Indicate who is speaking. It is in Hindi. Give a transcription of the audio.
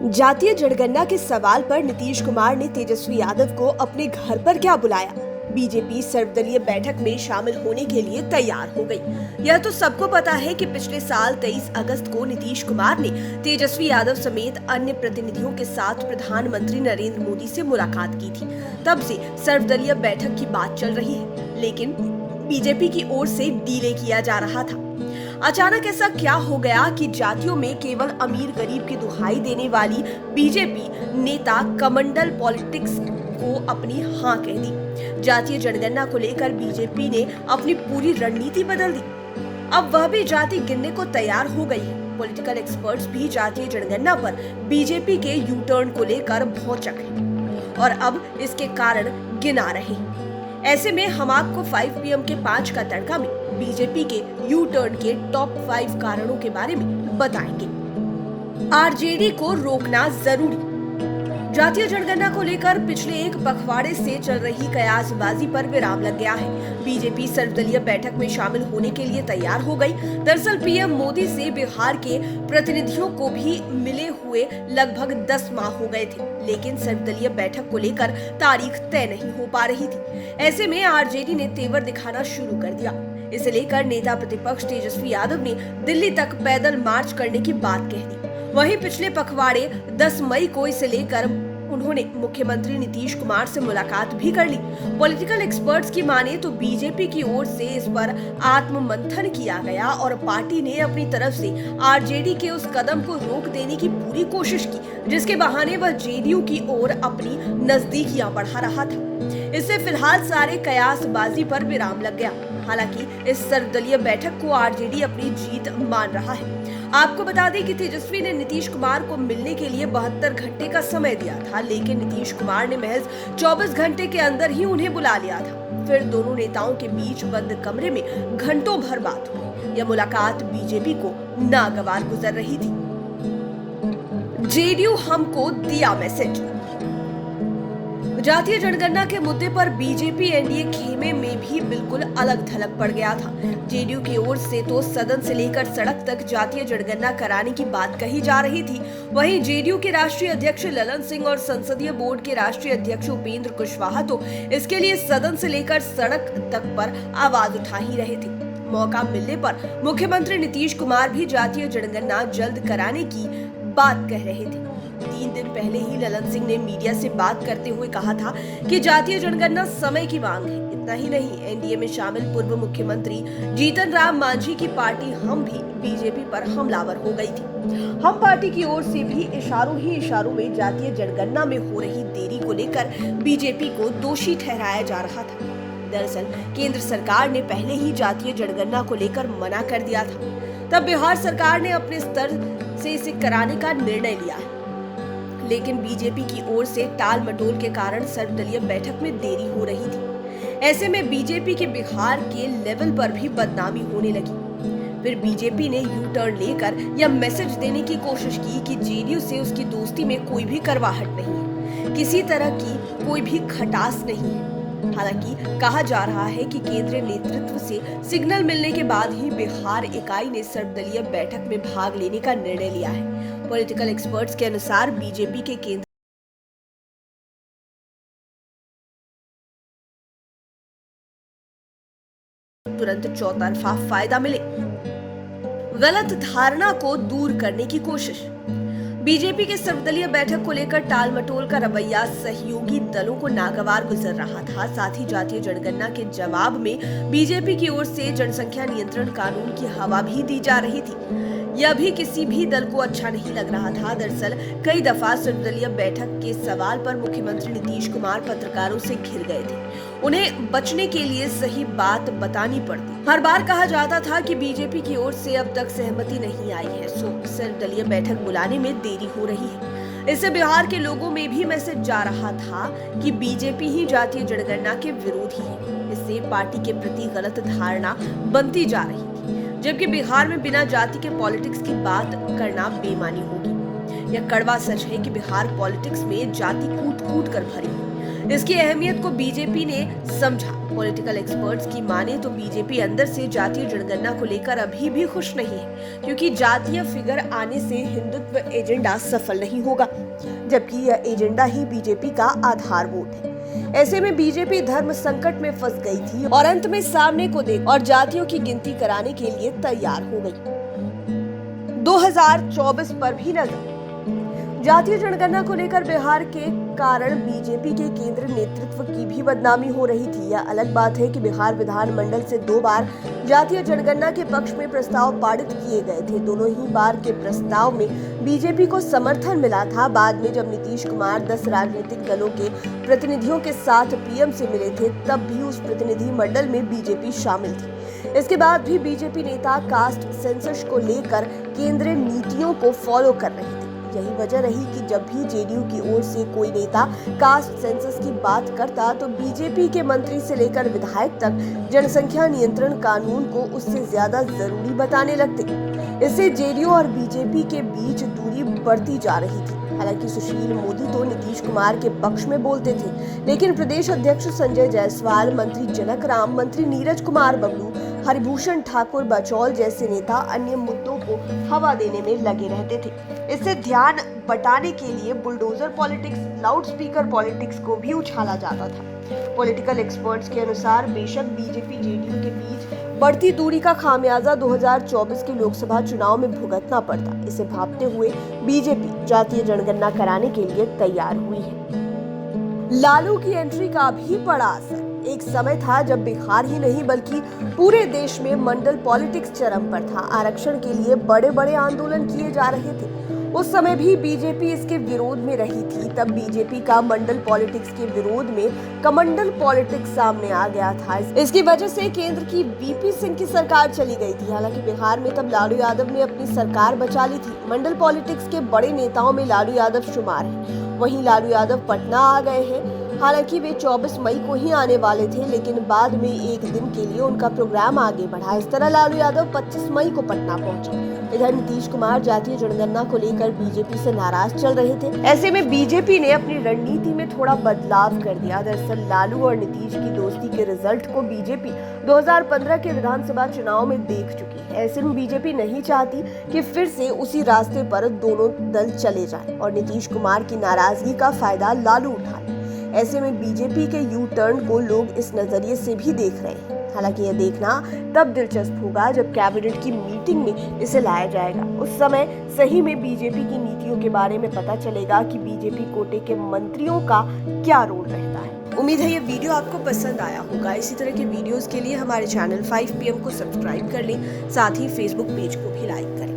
Speaker 1: जातीय जनगणना के सवाल पर नीतीश कुमार ने तेजस्वी यादव को अपने घर पर क्या बुलाया? बीजेपी सर्वदलीय बैठक में शामिल होने के लिए तैयार हो गई। यह तो सबको पता है कि पिछले साल 23 अगस्त को नीतीश कुमार ने तेजस्वी यादव समेत अन्य प्रतिनिधियों के साथ प्रधानमंत्री नरेंद्र मोदी से मुलाकात की थी। तब से सर्वदलीय बैठक की बात चल रही है, लेकिन बीजेपी की ओर से डीले किया जा रहा था। अचानक ऐसा क्या हो गया कि जातियों में केवल अमीर गरीब की दुहाई देने वाली बीजेपी नेता कमंडल पॉलिटिक्स को अपनी हाँ कह दी। जातीय जनगणना को लेकर बीजेपी ने अपनी पूरी रणनीति बदल दी। अब वह भी जाति गिनने को तैयार हो गई है। पॉलिटिकल एक्सपर्ट्स भी जातीय जनगणना पर बीजेपी के यू टर्न को लेकर भौचक हैं और अब इसके कारण गिना रहे हैं। ऐसे में हम आपको 5 PM के 5 का तड़का में बीजेपी के यू टर्न के टॉप 5 कारणों के बारे में बताएंगे। आरजेडी को रोकना जरूरी। जातीय जनगणना को लेकर पिछले एक पखवाड़े से चल रही कयासबाजी पर विराम लग गया है। बीजेपी सर्वदलीय बैठक में शामिल होने के लिए तैयार हो गई। दरअसल पीएम मोदी से बिहार के प्रतिनिधियों को भी मिले हुए लगभग 10 माह हो गए थे, लेकिन सर्वदलीय बैठक को लेकर तारीख तय नहीं हो पा रही थी। ऐसे में आरजेडी ने तेवर दिखाना शुरू कर दिया। इसे लेकर नेता प्रतिपक्ष तेजस्वी यादव ने दिल्ली तक पैदल मार्च करने की बात कह दी। वहीं पिछले पखवाड़े 10 मई को इसे लेकर उन्होंने मुख्यमंत्री नीतीश कुमार से मुलाकात भी कर ली। पॉलिटिकल एक्सपर्ट्स की माने तो बीजेपी की ओर से इस पर आत्ममंथन किया गया और पार्टी ने अपनी तरफ से आरजेडी के उस कदम को रोक देने की पूरी कोशिश की, जिसके बहाने वह जेडीयू की ओर अपनी नजदीकियां बढ़ा रहा था। इससे फिलहाल सारे कयासबाजी पर विराम लग गया। हालांकि इस सर्वदलीय बैठक को आरजेडी अपनी जीत मान रहा है। आपको बता दें कि तेजस्वी ने नीतीश कुमार को मिलने के लिए 72 घंटे का समय दिया था, लेकिन नीतीश कुमार ने महज 24 घंटे के अंदर ही उन्हें बुला लिया था। फिर दोनों नेताओं के बीच बंद कमरे में घंटों भर बात हुई। यह मुलाकात बीजेपी को नागवार गुजर रही थी। जेडीयू हमको दिया मैसेज। जातीय जनगणना के मुद्दे पर बीजेपी एनडीए खेमे में भी बिल्कुल अलग थलग पड़ गया था। जेडीयू की ओर से तो सदन से लेकर सड़क तक जातीय जनगणना कराने की बात कही जा रही थी। वहीं जेडीयू के राष्ट्रीय अध्यक्ष ललन सिंह और संसदीय बोर्ड के राष्ट्रीय अध्यक्ष उपेंद्र कुशवाहा तो इसके लिए सदन से लेकर सड़क तक पर आवाज उठा ही रहे थे। मौका मिलने पर मुख्यमंत्री नीतीश कुमार भी जातीय जनगणना जल्द कराने की बात कह रहे थे। 3 दिन पहले ही ललन सिंह ने मीडिया से बात करते हुए कहा था कि जातीय जनगणना समय की मांग है। इतना ही नहीं, एनडीए में शामिल पूर्व मुख्यमंत्री जीतन राम मांझी की पार्टी हम भी बीजेपी पर हमलावर हो गई थी। हम पार्टी की ओर से भी इशारों में जातीय जनगणना में हो रही देरी को लेकर बीजेपी को दोषी ठहराया जा रहा था। दरअसल केंद्र सरकार ने पहले ही जातीय जनगणना को लेकर मना कर दिया था। तब बिहार सरकार ने अपने स्तर से इसे कराने का निर्णय लिया है, लेकिन बीजेपी की ओर से टाल मटोल के कारण सर्वदलीय बैठक में देरी हो रही थी। ऐसे में बीजेपी के बिहार के लेवल पर भी बदनामी होने लगी। फिर बीजेपी ने यू टर्न लेकर यह मैसेज देने की कोशिश की कि जेडीयू से उसकी दोस्ती में कोई भी करवाहट नहीं है, किसी तरह की कोई भी खटास नहीं है। हालांकि कहा जा रहा है कि केंद्रीय नेतृत्व से सिग्नल मिलने के बाद ही बिहार इकाई ने सर्वदलीय बैठक में भाग लेने का निर्णय लिया है। पॉलिटिकल एक्सपर्ट्स के अनुसार बीजेपी के केंद्र तुरंत चौतरफा फायदा मिले। गलत धारणा को दूर करने की कोशिश। बीजेपी के सर्वदलीय बैठक को लेकर टाल मटोल का रवैया सहयोगी दलों को नागवार गुजर रहा था। साथ ही जातीय जनगणना के जवाब में बीजेपी की ओर से जनसंख्या नियंत्रण कानून की हवा भी दी जा रही थी। यह भी किसी भी दल को अच्छा नहीं लग रहा था। दरअसल कई दफा सर्वदलीय बैठक के सवाल पर मुख्यमंत्री नीतीश कुमार पत्रकारों से घिर गए थे। उन्हें बचने के लिए सही बात बतानी पड़ती। हर बार कहा जाता था कि बीजेपी की ओर से अब तक सहमति नहीं आई है, सो सर्वदलीय बैठक बुलाने में देरी हो रही है। इससे बिहार के लोगों में भी मैसेज जा रहा था कि बीजेपी ही जातीय जनगणना के विरोधी है। इससे पार्टी के प्रति गलत धारणा बनती जा रही थी, जबकि बिहार में बिना जाति के पॉलिटिक्स की बात करना बेईमानी होगी। यह कड़वा सच है कि बिहार पॉलिटिक्स में जाति कूट कूट कर भरी है। इसकी अहमियत को बीजेपी ने समझा। पॉलिटिकल एक्सपर्ट्स की माने तो बीजेपी अंदर से जातीय जनगणना को लेकर अभी भी खुश नहीं है, क्योंकि जातीय फिगर आने से हिंदुत्व एजेंडा सफल नहीं होगा, जबकि यह एजेंडा ही बीजेपी का आधार वोट है। ऐसे में बीजेपी धर्म संकट में फंस गई थी और अंत में सामने को देख और जातियों की गिनती कराने के लिए तैयार हो गई। 2024 पर भी नजर। जातीय जनगणना को लेकर बिहार के कारण बीजेपी के केंद्रीय नेतृत्व की भी बदनामी हो रही थी। यह अलग बात है कि बिहार विधानमंडल से 2 बार जातीय जनगणना के पक्ष में प्रस्ताव पारित किए गए थे। दोनों ही बार के प्रस्ताव में बीजेपी को समर्थन मिला था। बाद में जब नीतीश कुमार 10 राजनीतिक दलों के प्रतिनिधियों के साथ पीएम से मिले थे, तब भी उस प्रतिनिधि मंडल में बीजेपी शामिल थी। इसके बाद भी बीजेपी नेता कास्ट सेंसस को लेकर केंद्रीय नीतियों को फॉलो कर रहे थे। यही वजह रही कि जब भी जेडीयू की ओर से कोई नेता कास्ट सेंसस की बात करता तो बीजेपी के मंत्री से लेकर विधायक तक जनसंख्या नियंत्रण कानून को उससे ज्यादा जरूरी बताने लगते। इससे जेडीयू और बीजेपी के बीच दूरी बढ़ती जा रही थी। हालांकि सुशील मोदी तो नीतीश कुमार के पक्ष में बोलते थे, लेकिन प्रदेश अध्यक्ष संजय जायसवाल, मंत्री जनक राम, मंत्री नीरज कुमार बबलू, हरिभूषण ठाकुर बचौल जैसे नेता अन्य मुद्दों को हवा देने में लगे रहते थे। इससे ध्यान बटाने के लिए बुलडोजर पॉलिटिक्स, लाउडस्पीकर पॉलिटिक्स को भी उछाला जाता था। पॉलिटिकल एक्सपर्ट्स के अनुसार बेशक बीजेपी जेडीयू के बीच बढ़ती दूरी का खामियाजा 2024 के लोकसभा चुनाव में भुगतना पड़ता। इसे भांपते हुए बीजेपी जातीय जनगणना कराने के लिए तैयार हुई है। लालू की एंट्री का भी पड़ा असर। एक समय था जब बिहार ही नहीं बल्कि पूरे देश में मंडल पॉलिटिक्स चरम पर था। आरक्षण के लिए बड़े बड़े आंदोलन किए जा रहे थे। उस समय भी बीजेपी इसके विरोध में रही थी। तब बीजेपी का मंडल पॉलिटिक्स के विरोध में कमंडल पॉलिटिक्स सामने आ गया था। इसकी वजह से केंद्र की वीपी सिंह की सरकार चली गई थी। हालांकि बिहार में तब लालू यादव ने अपनी सरकार बचा ली थी। मंडल पॉलिटिक्स के बड़े नेताओं में लालू यादव शुमार है। वहीं लालू यादव पटना आ गए हैं। हालांकि वे 24 मई को ही आने वाले थे, लेकिन बाद में एक दिन के लिए उनका प्रोग्राम आगे बढ़ा। इस तरह लालू यादव 25 मई को पटना पहुंचे। इधर नीतीश कुमार जातीय जनगणना को लेकर बीजेपी से नाराज चल रहे थे। ऐसे में बीजेपी ने अपनी रणनीति में थोड़ा बदलाव कर दिया। दरअसल लालू और नीतीश की दोस्ती के रिजल्ट को बीजेपी 2015 के विधानसभा चुनाव में देख चुकी है। ऐसे में बीजेपी नहीं चाहती कि फिर से उसी रास्ते पर दोनों दल चले जाएं और नीतीश कुमार की नाराजगी का फायदा लालू उठाए। ऐसे में बीजेपी के यू टर्न को लोग इस नजरिए से भी देख रहे हैं। हालांकि यह देखना तब दिलचस्प होगा जब कैबिनेट की मीटिंग में इसे लाया जाएगा। उस समय सही में बीजेपी की नीतियों के बारे में पता चलेगा कि बीजेपी कोटे के मंत्रियों का क्या रोल रहता है। उम्मीद है ये वीडियो आपको पसंद आया होगा। इसी तरह के वीडियोस के लिए हमारे चैनल 5 PM को सब्सक्राइब कर लें, साथ ही फेसबुक पेज को भी लाइक करें।